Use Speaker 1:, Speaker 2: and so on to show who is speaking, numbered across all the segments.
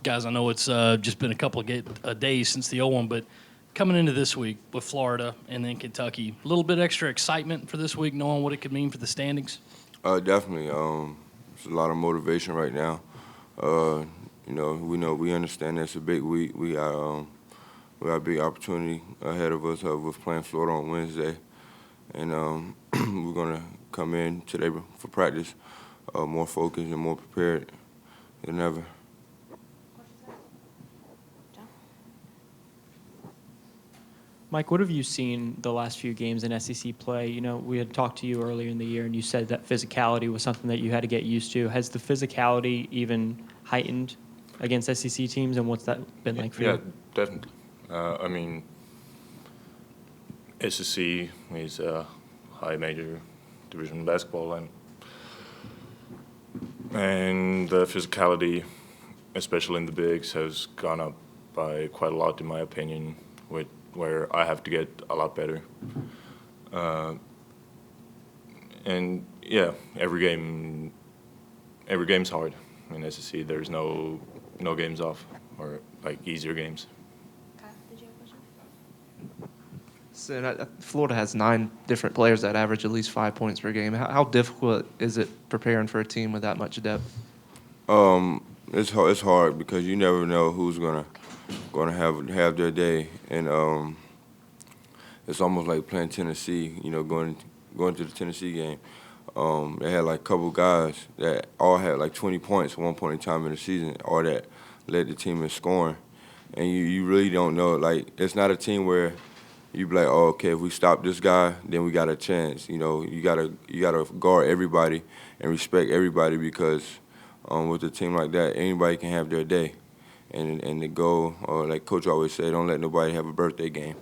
Speaker 1: Guys, I know it's just been a couple of days since the 0-1, but coming into this week with Florida and then Kentucky, a little bit extra excitement for this week, knowing what it could mean for the standings?
Speaker 2: Definitely. It's a lot of motivation right now. We understand it's a big week. We got a big opportunity ahead of us with playing Florida on Wednesday, and we're gonna come in today for practice more focused and more prepared than ever.
Speaker 3: Mike, what have you seen the last few games in SEC play? You know, we had talked to you earlier in the year, and you said that physicality was something that you had to get used to. Has the physicality even heightened against SEC teams, and what's that been like for you?
Speaker 4: Yeah, definitely. SEC is a high major division basketball, and the physicality, especially in the bigs, has gone up by quite a lot, in my opinion, where I have to get a lot better. And yeah, every game's hard in SEC. There's no games off or like easier games.
Speaker 5: Kyle, did you have a question?
Speaker 6: So Florida has 9 different players that average at least 5 points per game. How difficult is it preparing for a team with that much depth?
Speaker 2: It's hard because you never know who's gonna have their day, and it's almost like playing Tennessee. You know, going to the Tennessee game. They had like a couple guys that all had like 20 points at one point in time in the season, or that led the team in scoring, and you really don't know. Like, it's not a team where you be like, oh, okay, if we stop this guy, then we got a chance. You know, you gotta guard everybody and respect everybody because with a team like that, anybody can have their day. And the goal, or like Coach always said, don't let nobody have a birthday game.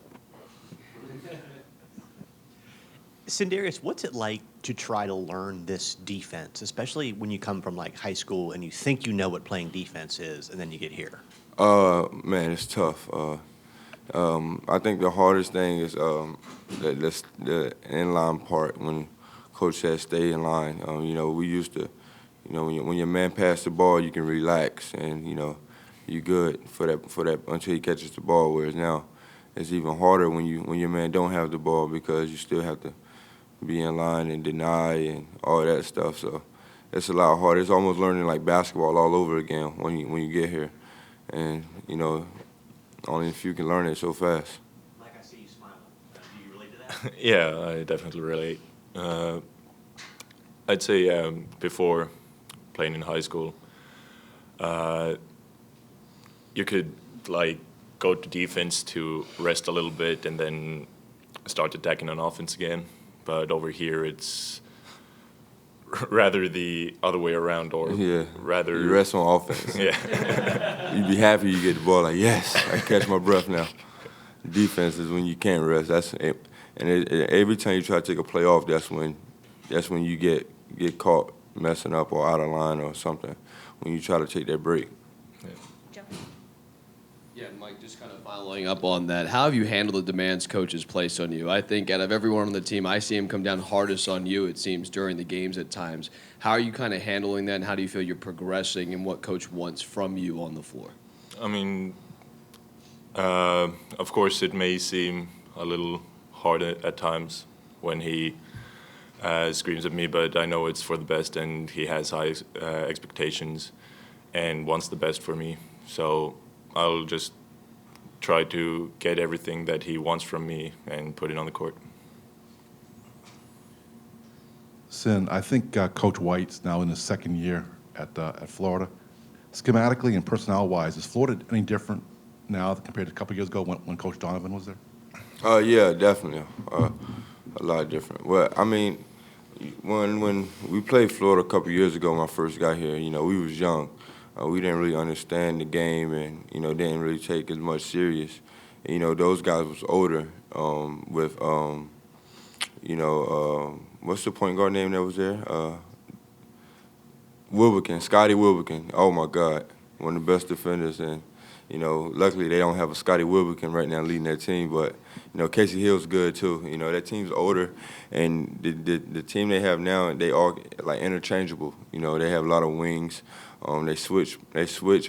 Speaker 7: Sindarius, what's it like to try to learn this defense, especially when you come from like high school and you think you know what playing defense is, and then you get here?
Speaker 2: Man, it's tough. I think the hardest thing is the in-line part when Coach says stay in line. We used to, when your man passed the ball, you can relax and, you good for that until he catches the ball, whereas now it's even harder when your man don't have the ball because you still have to be in line and deny and all that stuff. So it's a lot harder. It's almost learning like basketball all over again when you get here. And, only if you can learn it so fast.
Speaker 7: Mike, I see you smiling. Do you relate to that?
Speaker 4: Yeah, I definitely relate. I'd say before playing in high school, you could like go to defense to rest a little bit and then start attacking on offense again. But over here, it's rather the other way around, or rather
Speaker 2: you rest on offense.
Speaker 4: Yeah,
Speaker 2: You be happy you get the ball. Like, yes, I can catch my breath now. Defense is when you can't rest. Every time you try to take a play off, that's when you get caught messing up or out of line or something. When you try to take that break.
Speaker 5: Joe?
Speaker 8: Yeah, Mike, just kind of following up on that, how have you handled the demands coaches place on you? I think out of everyone on the team, I see him come down hardest on you, it seems, during the games at times. How are you kind of handling that, and how do you feel you're progressing in what coach wants from you on the floor?
Speaker 4: I mean, of course, it may seem a little hard at times when he screams at me, but I know it's for the best, and he has high expectations and wants the best for me. So I'll just try to get everything that he wants from me and put it on the court.
Speaker 9: Sin, I think Coach White's now in his second year at Florida. Schematically and personnel-wise, is Florida any different now compared to a couple years ago when Coach Donovan was there?
Speaker 2: Yeah, definitely. A lot different. Well, I mean, when we played Florida a couple years ago when I first got here, we was young. We didn't really understand the game and, didn't really take as much serious. And, those guys was older with, what's the point guard name that was there? Wilbekin, Scotty Wilbekin. Oh, my God. One of the best defenders. And, You know, luckily they don't have a Scotty Wilbekin right now leading their team, but you know, Casey Hill's good too. You know, that team's older, and the team they have now, they all like interchangeable. You know, they have a lot of wings. They switch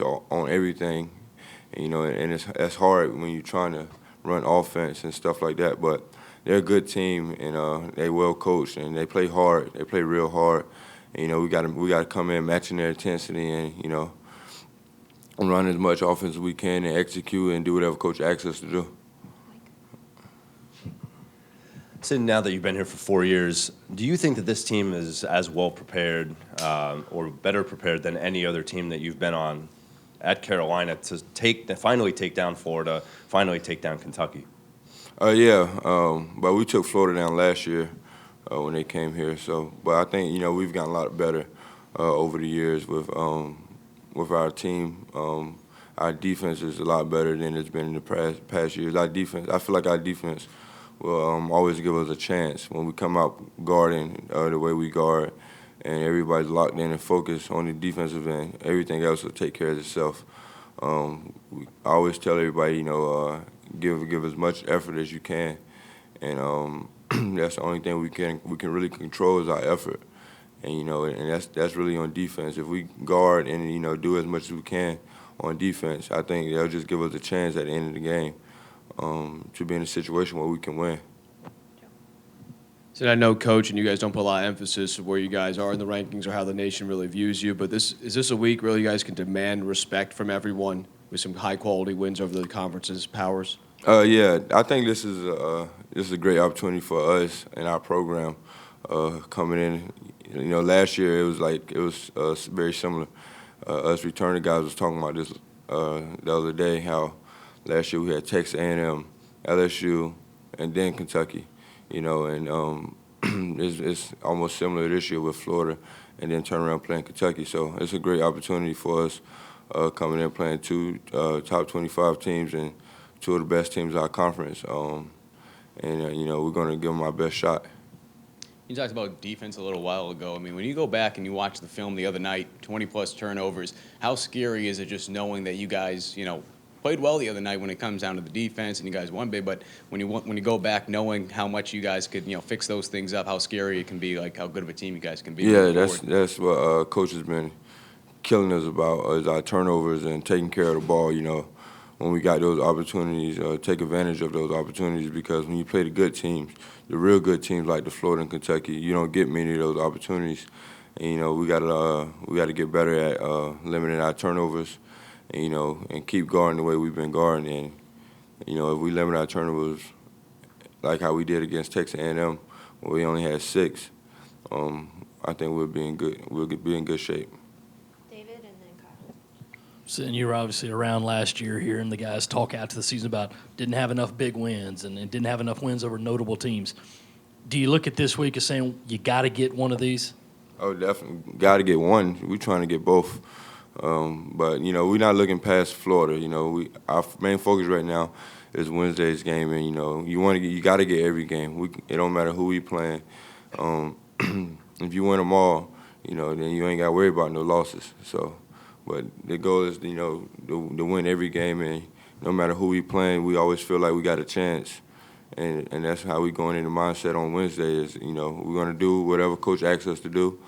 Speaker 2: on everything. You know, and that's hard when you're trying to run offense and stuff like that. But they're a good team, and they well coached, and they play hard. They play real hard. And, you know, we got to come in matching their intensity, and you know, run as much offense as we can and execute and do whatever coach asks us to do.
Speaker 10: So now that you've been here for 4 years, do you think that this team is as well prepared or better prepared than any other team that you've been on at Carolina to finally take down Florida, finally take down Kentucky?
Speaker 2: Yeah, but we took Florida down last year when they came here. So, but I think, you know, we've gotten a lot better over the years with our team. Our defense is a lot better than it's been in the past years. Our defense, I feel like our defense will always give us a chance when we come out guarding the way we guard, and everybody's locked in and focused on the defensive end. Everything else will take care of itself. I always tell everybody, you know, give as much effort as you can, and that's the only thing we can really control is our effort. And you know, and that's really on defense. If we guard and you know do as much as we can on defense, I think they'll just give us a chance at the end of the game to be in a situation where we can win.
Speaker 8: So I know, Coach, and you guys don't put a lot of emphasis of where you guys are in the rankings or how the nation really views you, but is this a week really you guys can demand respect from everyone with some high-quality wins over the conference's powers?
Speaker 2: Yeah, I think this is a great opportunity for us and our program coming in. You know, last year it was very similar. Us returning guys was talking about this the other day, how last year we had Texas A&M, LSU, and then Kentucky. You know, and it's almost similar this year with Florida, and then turn around playing Kentucky. So it's a great opportunity for us coming in playing two top 25 teams and two of the best teams in our conference. And you know, we're going to give them our best shot.
Speaker 11: You talked about defense a little while ago. I mean, when you go back and you watch the film the other night, 20-plus turnovers, how scary is it just knowing that you guys, you know, played well the other night when it comes down to the defense and you guys won big, but when you go back knowing how much you guys could, you know, fix those things up, how scary it can be, like how good of a team you guys can be.
Speaker 2: Yeah, that's what Coach has been killing us about is our turnovers and taking care of the ball, you know. When we got those opportunities, take advantage of those opportunities, because when you play the good teams, the real good teams like the Florida and Kentucky, you don't get many of those opportunities. And, you know, we got to get better at limiting our turnovers, and, you know, and keep guarding the way we've been guarding. And, you know, if we limit our turnovers like how we did against Texas A&M, where we only had 6, I think we'll be in good shape.
Speaker 5: David and then Kyle.
Speaker 1: So, and you were obviously around last year hearing the guys talk after the season about didn't have enough big wins and didn't have enough wins over notable teams. Do you look at this week as saying you got to get one of these?
Speaker 2: Oh, definitely. Got to get one. We're trying to get both. But, you know, we're not looking past Florida. You know, our main focus right now is Wednesday's game. And, you know, you got to get every game. It don't matter who we playing. If you win them all, you know, then you ain't got to worry about no losses. So, but the goal is, you know, to win every game. And no matter who we playing, we always feel like we got a chance. And that's how we going into mindset on Wednesday is, you know, we're going to do whatever coach asks us to do.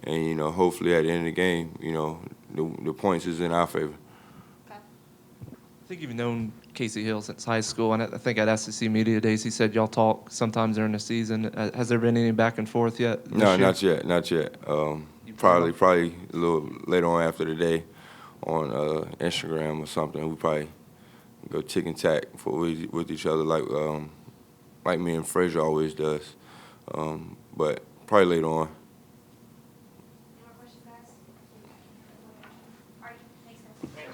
Speaker 2: And, you know, hopefully at the end of the game, you know, the points is in our favor.
Speaker 6: I think you've known Casey Hill since high school, and I think at SEC Media Days he said y'all talk sometimes during the season. Has there been any back and forth yet?
Speaker 2: No, not yet. Probably a little later on after the day on Instagram or something. We probably go tick and tack with each other like me and Frazier always does. But probably later on.